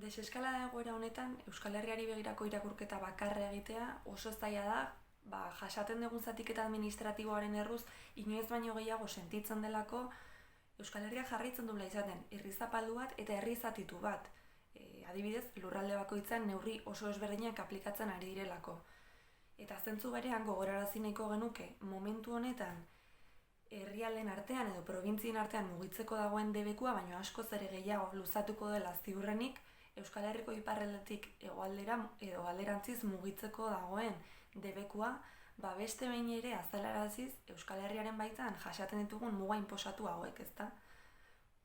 Deseskalada egoera honetan, Euskal Herriari begirako irakurketa bakarra egitea oso zaila da, jasaten dugun zatiketa administratiboaren erruz, inoiz baino gehiago sentitzen delako, Euskal Herriak jarraitzen duela izaten herri zapaldu bat eta herri zatitu bat. Adibidez, lurralde bakoitzan neurri oso ezberdinak aplikatzen ari direlako. Eta zentzu berean gogorarazi nahiko genuke, momentu honetan, herrialden artean edo probintzien artean mugitzeko dagoen debekua, baino askoz ere gehiago luzatuko dela ziurrenik, Euskal Herriko iparraldetik hegoaldera edo alderantziz mugitzeko dagoen debekua, beste behin ere azalaraziz Euskal Herriaren baitan jasaten ditugun muga inposatu hauek, ezta?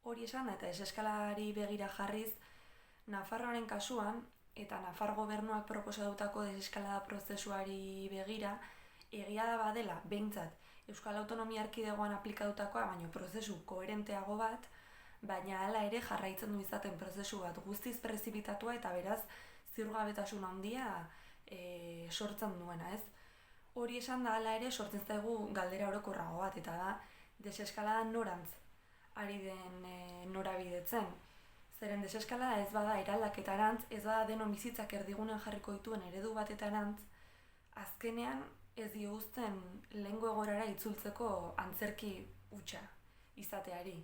Hori esan da, eta deseskalari begira jarriz, Nafarroaren kasuan, eta Nafar gobernuak proposatutako deseskalada prozesuari begira, egia da badela, behintzat, Euskal Autonomia Erkidegoan aplikatutakoa, baino prozesu koherenteago bat, baina hala ere jarraitzen du izaten prozesu bat guztiz prezipitatua eta beraz ziurgabetasun handia sortzen duena, ez? Hori esan da hala ere sortzen zaigu galdera orokorrago bat, eta da deseskalada norantz ari den norabidetzen. Zeren deseskalada ez bada eraldaketarantz, ez bada denon bizitzak erdigunean jarriko dituen eredu batetarantz, azkenean ez dio uzten lehengo egorara itzultzeko antzerki hutsa izateari.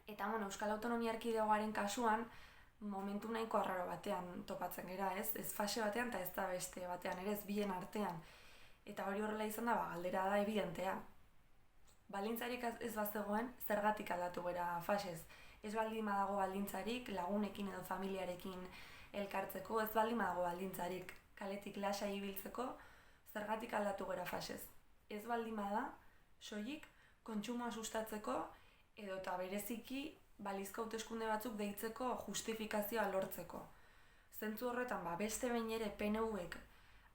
Eta Euskal Autonomia Erkidegoaren kasuan, momentu nahiko arraro batean topatzen gera, ez? Ez fase batean eta ez da beste batean, ere ez bien artean. Eta hori horrela izan da, galdera da evidentea. Baldintzarik ez bazegoen, zergatik aldatu gera fasez. Ez baldin badago baldintzarik lagunekin edo familiarekin elkartzeko, ez baldin badago baldintzarik kaletik lasai ibiltzeko, zergatik aldatu gera fasez. Ez baldin bada, soilik, kontsumoa sustatzeko, edo eta bereziki balizko hauteskunde batzuk deitzeko justifikazioa lortzeko. Zentzu horretan, beste behin ere PNV-ek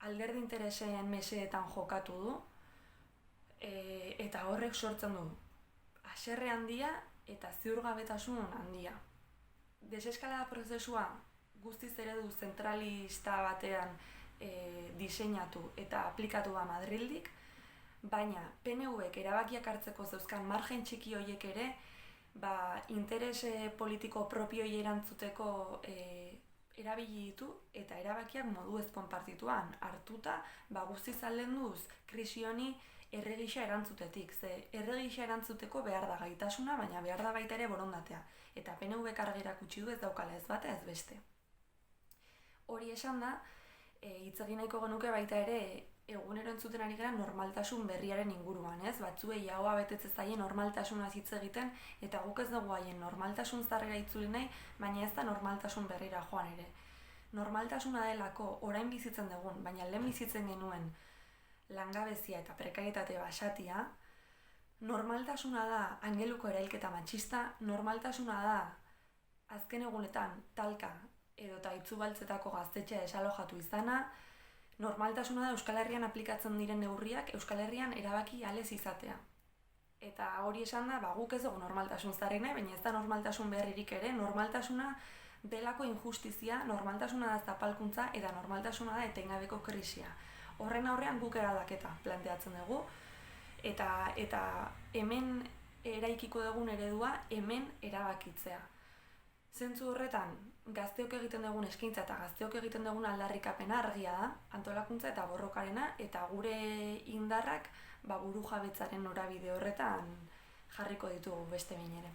alderdi interesen mesedetan jokatu du, eta horrek sortzen du haserre handia eta ziurgabetasun handia. Deseskalada prozesua guztiz eredu zentralista batean diseinatu eta aplikatu da Madrildik, baina PNV-ek erabakiak hartzeko zeuzkan margen txiki horiek ere, interes politiko propioi erantzuteko erabili ditu eta erabakiak modu ez konpartituan hartuta, guztiz aldenduz krisi honi erregisa erantzutetik. Ze erregisa erantzuteko behar da gaitasuna, baina behar da baita ere borondatea. Eta PNV-ek argi erakutsi du ez daukala ez bata ez beste. Hori esan da, hitz egin nahiko genuke baita ere egunero entzuten ari gara normaltasun berriaren inguruan, ez? Batzuei ahoa betetzen zaien normaltasunaz hitz egiten, eta guk ez dugu haien normaltasun zarrera itzuli nahi, baina ez da normaltasun berrira joan ere. Normaltasuna delako orain bizitzen dugun, baina lehen bizitzen genuen langabezia eta prekarietate basatia, normaltasuna da angeluko erailketa matxista, normaltasuna da azken egunetan talka edota itzubaltzetako gaztetxea desalojatu izana, normaltasuna da Euskal Herrian aplikatzen diren neurriak Euskal Herrian erabaki alez izatea. Eta hori esan da, guk ez dugu normaltasun zarrik nahi, baina ez da normaltasun berririk ere, normaltasuna delako injustizia, normaltasuna da zapalkuntza eta normaltasuna da etengabeko krisia. Horren aurrean guk eraldaketa planteatzen dugu, eta hemen eraikiko dugun eredua hemen erabakitzea. Zentzu horretan, gazteok egiten dugun eskaintza eta gazteok egiten dugun aldarrikapena argia da, antolakuntza eta borrokarena, eta gure indarrak buru jabetzaren norabide horretan jarriko ditugu beste behin ere.